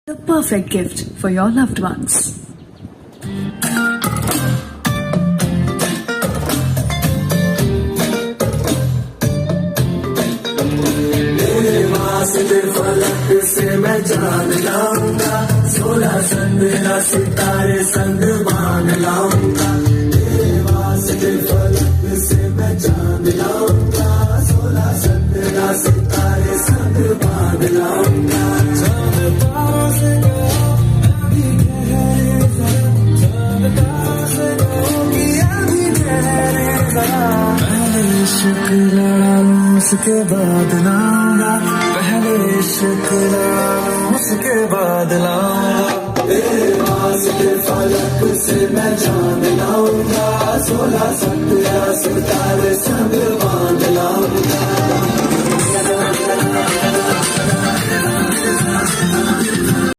The perfect gift for your loved ones. फलक से मैं जान लाऊंगा, 16 संदेरा सितारे संग बांध लाऊंगा। वास्ते फलक से मैं जान लाऊंगा, 16 संदेरा सितारे संग बांध लाऊंगा। चांद पास गया अभी गहरे जरा, चांद पास गया अभी गहरे जरा। पहले इश्क लड़ा लूं उसके बाद लाऊंगा, पहले इश्क लड़ा लूं उसके बाद लाऊंगा। तेरे वास्ते फलक से मैं जान लाऊंगा, 16 संदेरा सितारे संग बांध लाऊंगा।